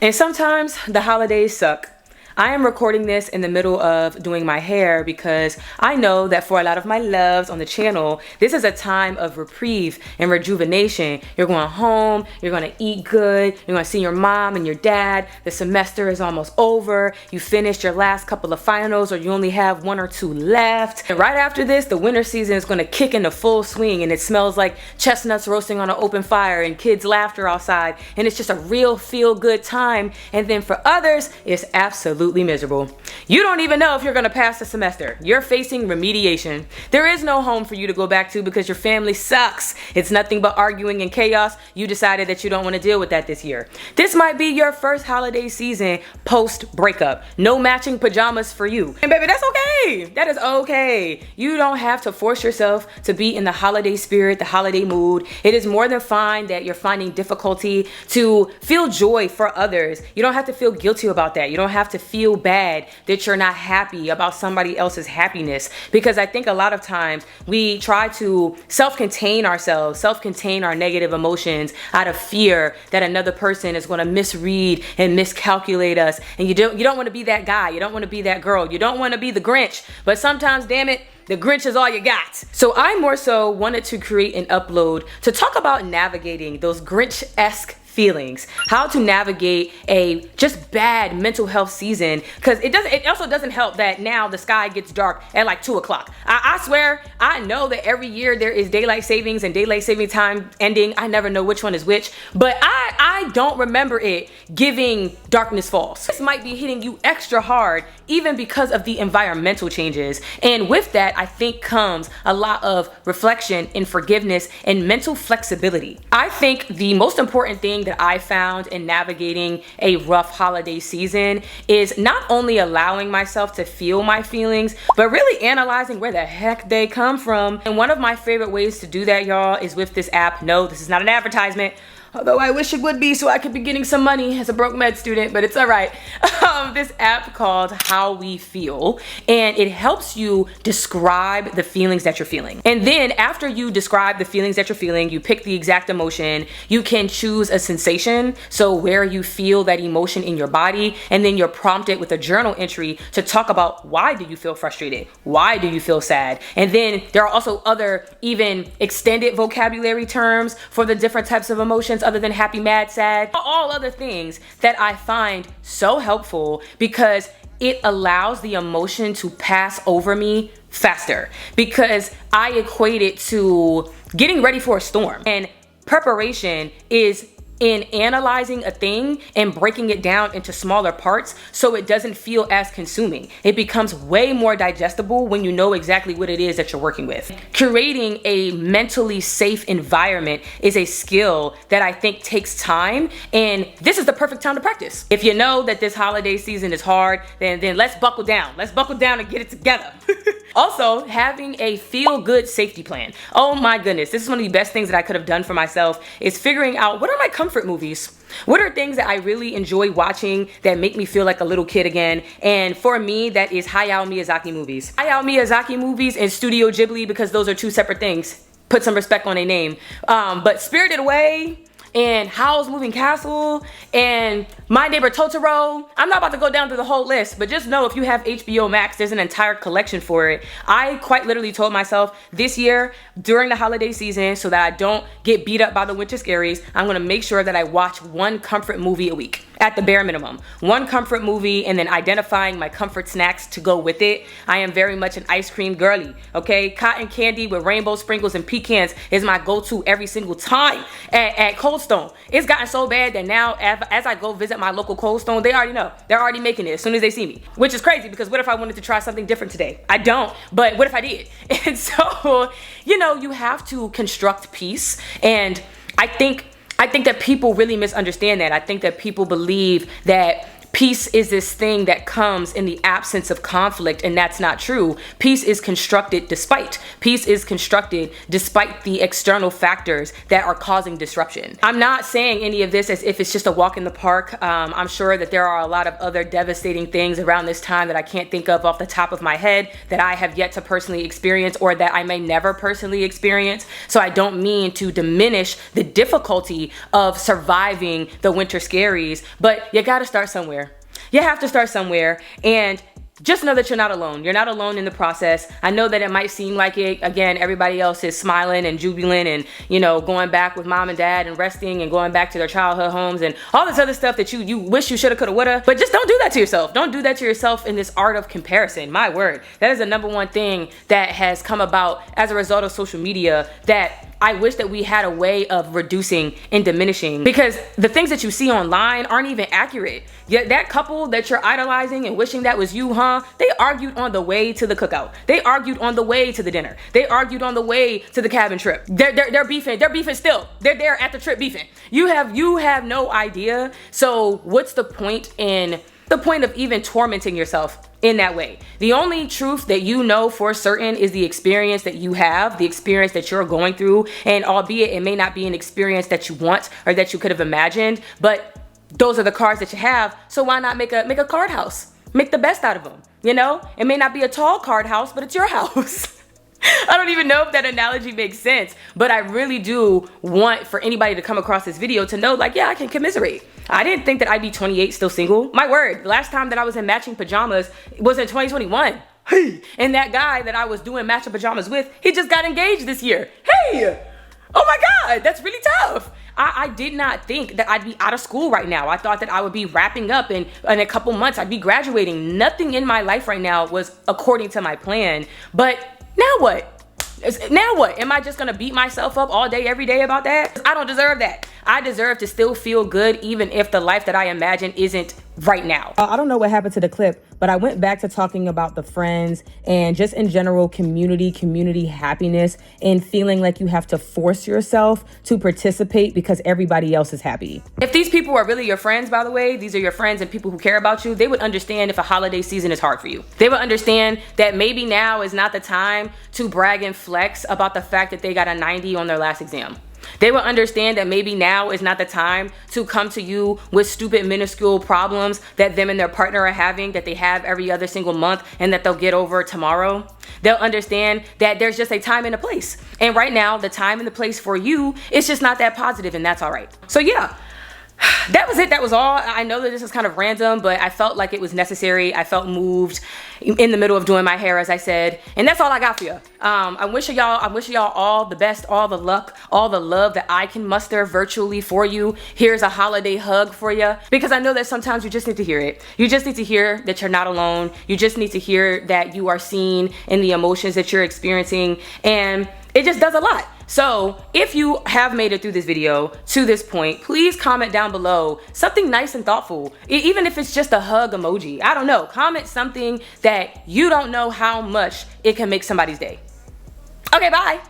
And sometimes the holidays suck. I am recording this in the middle of doing my hair because I know that for a lot of my loves on the channel, this is a time of reprieve and rejuvenation. You're going home, you're going to eat good, you're going to see your mom and your dad. The semester is almost over. You finished your last couple of finals, or you only have 1 or 2 left. And right after this, the winter season is going to kick into full swing, and it smells like chestnuts roasting on an open fire and kids' laughter outside. And it's just a real feel-good time. And then for others, it's absolutely miserable. You don't even know if you're going to pass the semester. You're facing remediation. There is no home for you to go back to because your family sucks. It's nothing but arguing and chaos. You decided that you don't want to deal with that this year. This might be your first holiday season post breakup. No matching pajamas for you. And baby, that's okay. That is okay. You don't have to force yourself to be in the holiday spirit, the holiday mood. It is more than fine that you're finding difficulty to feel joy for others. You don't have to feel guilty about that. You don't have to feel bad that you're not happy about somebody else's happiness, because I think a lot of times we try to self-contain ourselves, self-contain our negative emotions out of fear that another person is going to misread and miscalculate us. And you don't want to be that guy. You don't want to be that girl. You don't want to be the Grinch. But sometimes, damn it, the Grinch is all you got. So I more so wanted to create an upload to talk about navigating those Grinch-esque feelings, how to navigate a just bad mental health season, because it also doesn't help that now the sky gets dark at like 2 o'clock. I swear, I know that every year there is daylight savings and daylight saving time ending. I never know which one is which, but I don't remember it giving darkness falls. This might be hitting you extra hard even because of the environmental changes. And with that, I think comes a lot of reflection and forgiveness and mental flexibility. I think the most important thing that I found in navigating a rough holiday season is not only allowing myself to feel my feelings, but really analyzing where the heck they come from. And one of my favorite ways to do that, y'all, is with this app. No, this is not an advertisement, although I wish it would be so I could be getting some money as a broke med student, but it's all right. This app called How We Feel, and it helps you describe the feelings that you're feeling. And then after you describe the feelings that you're feeling, you pick the exact emotion. You can choose a sensation, so where you feel that emotion in your body, and then you're prompted with a journal entry to talk about why do you feel frustrated? Why do you feel sad? And then there are also other even extended vocabulary terms for the different types of emotions other than happy, mad, sad, all other things that I find so helpful because it allows the emotion to pass over me faster, because I equate it to getting ready for a storm, and preparation is in analyzing a thing and breaking it down into smaller parts so it doesn't feel as consuming. It becomes way more digestible when you know exactly what it is that you're working with. Creating a mentally safe environment is a skill that I think takes time, and this is the perfect time to practice. If you know that this holiday season is hard, then let's buckle down. Let's buckle down and get it together. Also, having a feel-good safety plan. Oh my goodness, this is one of the best things that I could have done for myself, is figuring out what are my comfort movies. What are things that I really enjoy watching that make me feel like a little kid again? And for me, that is Hayao Miyazaki movies. Hayao Miyazaki movies and Studio Ghibli, because those are 2 separate things. Put some respect on their name. But Spirited Away and Howl's Moving Castle and My Neighbor Totoro. I'm not about to go down through the whole list, but just know if you have HBO Max, there's an entire collection for it. I quite literally told myself this year during the holiday season, so that I don't get beat up by the winter scaries, I'm gonna make sure that I watch 1 comfort movie a week. At the bare minimum. 1 comfort movie, and then identifying my comfort snacks to go with it. I am very much an ice cream girly, okay? Cotton candy with rainbow sprinkles and pecans is my go-to every single time at Cold Stone. It's gotten so bad that now as I go visit my local Cold Stone, they already know. They're already making it as soon as they see me, which is crazy because what if I wanted to try something different today? I don't, but what if I did? And so, you have to construct peace, and I think that people really misunderstand that. I think that people believe that peace is this thing that comes in the absence of conflict, and that's not true. Peace is constructed despite. Peace is constructed despite the external factors that are causing disruption. I'm not saying any of this as if it's just a walk in the park. I'm sure that there are a lot of other devastating things around this time that I can't think of off the top of my head that I have yet to personally experience, or that I may never personally experience. So I don't mean to diminish the difficulty of surviving the winter scaries, but you gotta start somewhere. You have to start somewhere, and just know that you're not alone. You're not alone in the process. I know that it might seem like it. Again, everybody else is smiling and jubilant and, you know, going back with mom and dad and resting and going back to their childhood homes and all this other stuff that you wish you shoulda, coulda, woulda. But just don't do that to yourself. Don't do that to yourself in this art of comparison. My word. That is the number one thing that has come about as a result of social media that I wish that we had a way of reducing and diminishing, because the things that you see online aren't even accurate. Yet that couple that you're idolizing and wishing that was you, they argued on the way to the cookout. They argued on the way to the dinner. They argued on the way to the cabin trip. They're beefing. They're beefing still. They're there at the trip beefing. You have no idea. So what's the point of even tormenting yourself in that way? The only truth that you know for certain is the experience that you have, the experience that you're going through, and albeit it may not be an experience that you want or that you could have imagined, but those are the cards that you have. So why not make a card house? Make the best out of them, you know? It may not be a tall card house, but it's your house. I don't even know if that analogy makes sense, but I really do want for anybody to come across this video to know, like, yeah, I can commiserate. I didn't think that I'd be 28 still single. My word, the last time that I was in matching pajamas was in 2021. Hey, and that guy that I was doing matching pajamas with, he just got engaged this year. Hey, oh my God, that's really tough. I did not think that I'd be out of school right now. I thought that I would be wrapping up and in a couple months I'd be graduating. Nothing in my life right now was according to my plan. But now what? Now what? Am I just gonna beat myself up all day, every day about that? I don't deserve that. I deserve to still feel good even if the life that I imagine isn't right now. I don't know what happened to the clip, but I went back to talking about the friends and just in general community happiness, and feeling like you have to force yourself to participate because everybody else is happy. If these people are really your friends, by the way, these are your friends and people who care about you, they would understand if a holiday season is hard for you. They would understand that maybe now is not the time to brag and flex about the fact that they got a 90 on their last exam. They will understand that maybe now is not the time to come to you with stupid minuscule problems that them and their partner are having, that they have every other single month and that they'll get over tomorrow. They'll understand that there's just a time and a place. And right now, the time and the place for you is just not that positive, and that's all right. So yeah. That was it. That was all. I know that this is kind of random, but I felt like it was necessary. I felt moved in the middle of doing my hair, as I said, and that's all I got for you. I'm wishing y'all all the best, all the luck, all the love that I can muster virtually for you. Here's a holiday hug for you, because I know that sometimes you just need to hear it. You just need to hear that you're not alone. You just need to hear that you are seen in the emotions that you're experiencing, and it just does a lot. So if you have made it through this video to this point, please comment down below something nice and thoughtful. Even if it's just a hug emoji, I don't know. Comment something that you don't know how much it can make somebody's day. Okay, bye.